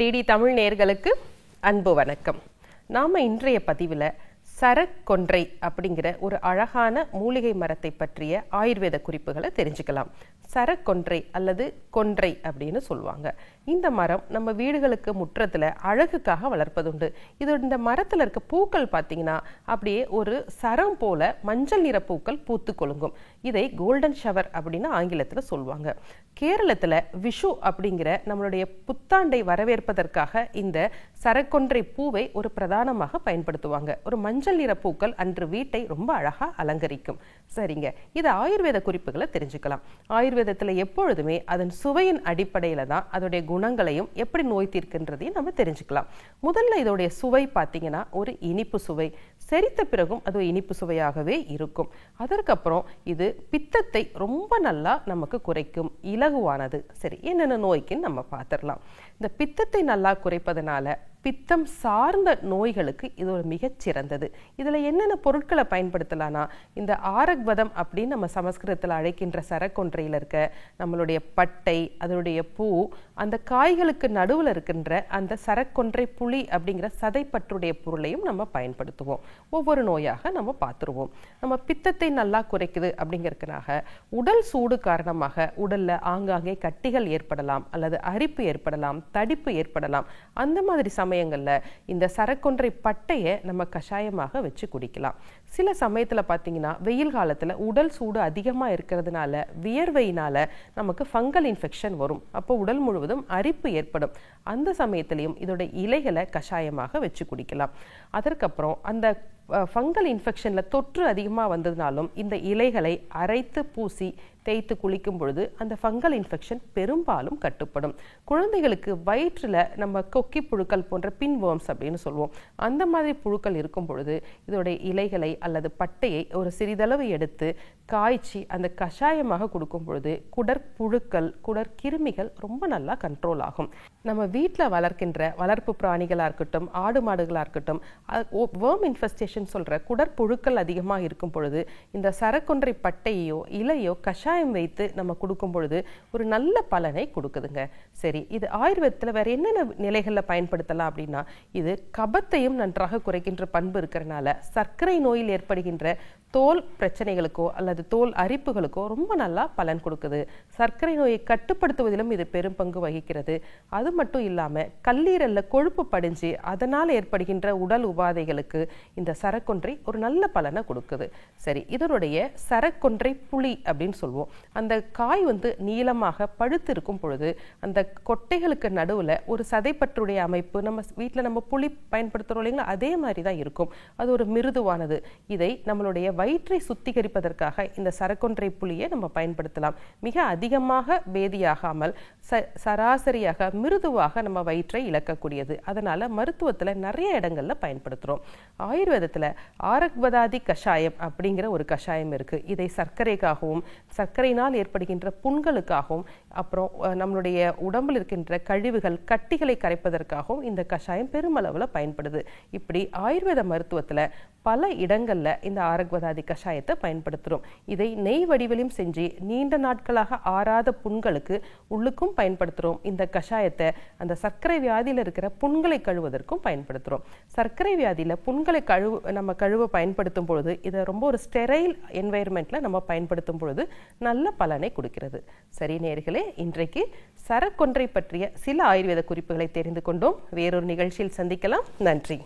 DD Tamil நேயர்களுக்கு அன்பு வணக்கம். நாம இன்றைய பதிவில் சரக்கொன்றை அப்படிங்கிற ஒரு அழகான மூலிகை மரத்தை பற்றிய ஆயுர்வேத குறிப்புகளை தெரிஞ்சுக்கலாம். சரக்கொன்றை அல்லது கொன்றை அப்படின்னு சொல்லுவாங்க. இந்த மரம் நம்ம வீடுகளுக்கு முற்றத்தில் அழகுக்காக வளர்ப்பதுண்டு. இந்த மரத்தில் இருக்க பூக்கள் பார்த்தீங்கன்னா அப்படியே ஒரு சரம் போல மஞ்சள் நிற பூக்கள் பூத்து கொழுங்கும். இதை கோல்டன் ஷவர் அப்படின்னு ஆங்கிலத்தில் சொல்லுவாங்க. கேரளத்தில் விஷு அப்படிங்கிற நம்மளுடைய புத்தாண்டை வரவேற்பதற்காக இந்த சரக்கொன்றை பூவை ஒரு பிரதானமாக பயன்படுத்துவாங்க. ஒரு மஞ்சள் நிற பூக்கள் அன்று வீட்டை ரொம்ப அழகா அலங்கரிக்கும். சரிங்க, இது ஆயுர்வேத குறிப்புகளை தெரிஞ்சுக்கலாம். ஆயுர்வேதத்தில் எப்பொழுதுமே அதன் சுவையின் அடிப்படையில தான் அதோடைய குணங்களையும் எப்படி நோய் தீர்க்கின்றதையும் நம்ம தெரிஞ்சுக்கலாம். முதல்ல இதோடைய சுவை பார்த்தீங்கன்னா ஒரு இனிப்பு சுவை. செரித்த பிறகும் அது இனிப்பு சுவையாகவே இருக்கும். அதற்கப்புறம் இது பித்தத்தை ரொம்ப நல்லா நமக்கு குறைக்கும், இலகுவானது. சரி, என்னென்ன நோய்க்குன்னு நம்ம பார்த்துடலாம். இந்த பித்தத்தை நல்லா குறைப்பதனால பித்தம் சார்ந்த நோய்களுக்கு இது ஒரு மிகச்சிறந்தது. இதில் என்னென்ன பொருட்களை பயன்படுத்தலாம்னா, இந்த ஆரக்வதம் அப்படின்னு நம்ம சமஸ்கிருதத்தில் அழைக்கின்ற சரக்கொன்றையில் இருக்க நம்மளுடைய பட்டை, அதனுடைய பூ, அந்த காய்களுக்கு நடுவில் இருக்கின்ற அந்த சரக்கொன்றை புளி அப்படிங்கிற சதைப்பற்றுடைய பொருளையும் நம்ம பயன்படுத்துவோம். ஒவ்வொரு நோயாக நம்ம பார்த்துருவோம். நம்ம பித்தத்தை நல்லா குறைக்குது அப்படிங்கிறதுக்காக உடல் சூடு காரணமாக உடல்ல ஆங்காங்கே கட்டிகள் ஏற்படலாம், அல்லது அரிப்பு ஏற்படலாம், தடிப்பு ஏற்படலாம். அந்த மாதிரி சமயங்கள்ல இந்த சரக்கொன்றை பட்டையை நம்ம கஷாயமாக வச்சு குடிக்கலாம். சில சமயத்துல பாத்தீங்கன்னா வெயில் காலத்துல உடல் சூடு அதிகமா இருக்கிறதுனால வியர்வையினால நமக்கு ஃபங்கல் இன்ஃபெக்ஷன் வரும். அப்போ உடல் முழுவதும் அரிப்பு ஏற்படும். அந்த சமயத்திலையும் இதோட இலைகளை கஷாயமாக வச்சு குடிக்கலாம். அதற்கப்புறம் அந்த ஃபங்கல் இன்ஃபெக்ஷன்ல தொற்று அதிகமாக வந்ததுனாலும் இந்த இலைகளை அரைத்து பூசி தேய்த்து குளிக்கும் பொழுது அந்த ஃபங்கல் இன்ஃபெக்ஷன் பெரும்பாலும் கட்டுப்படும். குழந்தைகளுக்கு வயிற்றில் நம்ம கொக்கி புழுக்கள் போன்ற பின்வர்ம்ஸ் அப்படின்னு சொல்லுவோம், அந்த மாதிரி புழுக்கள் இருக்கும் பொழுது இதோடைய இலைகளை அல்லது பட்டையை ஒரு சிறிதளவு எடுத்து காய்ச்சி அந்த கஷாயமாக கொடுக்கும் பொழுது குடற்புழுக்கள், குடற்கிருமிகள் ரொம்ப நல்லா கண்ட்ரோல் ஆகும். நம்ம வீட்டில் வளர்க்கின்ற வளர்ப்பு பிராணிகளாக இருக்கட்டும், ஆடு மாடுகளாக இருக்கட்டும், வேர்ம் இன்ஃபெஸ்டேஷன் சொல்கிற குடற்புழுக்கள் அதிகமாக இருக்கும் பொழுது இந்த சரக்கொன்றை பட்டையோ இலையோ கஷாயம் வைத்து நம்ம கொடுக்கும் பொழுது ஒரு நல்ல பலனை கொடுக்குதுங்க. சரி, இது ஆயுர்வேதத்தில் வேற என்னென்ன நிலைகளில் பயன்படுத்தலாம் அப்படின்னா, இது கபத்தையும் நன்றாக குறைக்கின்ற பண்பு இருக்கிறனால சர்க்கரை நோயில் ஏற்படுகின்ற தோல் பிரச்சனைகளுக்கோ அல்லது தோல் அரிப்புகளுக்கோ ரொம்ப நல்லா பலன் கொடுக்குது. சர்க்கரை நோயை கட்டுப்படுத்துவதிலும் இது பெரும் பங்கு வகிக்கிறது. அது மட்டும் இல்லாமல் கல்லீரல்ல கொழுப்பு படிஞ்சு அதனால் ஏற்படுகின்ற உடல் உபாதைகளுக்கு இந்த சரக்கொன்றை ஒரு நல்ல பலனை கொடுக்குது. சரி, இதனுடைய சரக்கொன்றை புளி அப்படின்னு சொல்லுவோம். அந்த காய் நீளமாக பழுத்து இருக்கும் பொழுது அந்த கொட்டைகளுக்கு நடுவில் ஒரு சதைப்பற்றுடைய அமைப்பு, நம்ம வீட்டில் நம்ம புளி பயன்படுத்துகிறோம் இல்லைங்களா, அதே மாதிரி தான் இருக்கும். அது ஒரு மிருதுவானது. இதை நம்மளுடைய வயிற்றை சுத்திகரிப்பதற்காக இந்த சரக்கொன்றை புளியை நம்ம பயன்படுத்தலாம். மிக அதிகமாக பேதியாகாமல் சராசரியாக மிருதுவாக நம்ம வயிற்றை இழக்கக்கூடியது. அதனால மருத்துவத்தில் நிறைய இடங்கள்ல பயன்படுத்துறோம். ஆயுர்வேதத்தில் ஆரக்வதாதி கஷாயம் அப்படிங்கிற ஒரு கஷாயம் இருக்கு. இதை சர்க்கரைக்காகவும் சர்க்கரையினால் ஏற்படுகின்ற புண்களுக்காகவும் அப்புறம் நம்மளுடைய உடம்பில் இருக்கின்ற கழிவுகள் கட்டிகளை கரைப்பதற்காகவும் இந்த கஷாயம் பெருமளவில் பயன்படுது. இப்படி ஆயுர்வேத மருத்துவத்தில் பல இடங்கள்ல இந்த ஆரக்வதாதி கஷாயத்தை பயன்படுத்துகிறோம். இதை நெய் வடிவிலும் செஞ்சு நீண்ட நாட்களாக ஆறாத புண்களுக்கு உள்ளுக்கும் பயன்படுத்துகிறோம். இந்த கஷாயத்தை அந்த சர்க்கரை வியாதியில் இருக்கிற புண்களை கழுவதற்கும் பயன்படுத்துகிறோம். சர்க்கரை வியாதியில் புண்களை நம்ம கழுவ பயன்படுத்தும் பொழுது இதை ரொம்ப ஒரு ஸ்டெரைல் என்வைரன்மெண்ட்ல நம்ம பயன்படுத்தும் பொழுது நல்ல பலனை கொடுக்கிறது. சரி நேயர்களே, இன்றைக்கு சரக்கொன்றை பற்றிய சில ஆயுர்வேத குறிப்புகளை தெரிந்து கொண்டோம். வேறொரு நிகழ்ச்சியில் சந்திக்கலாம். நன்றி.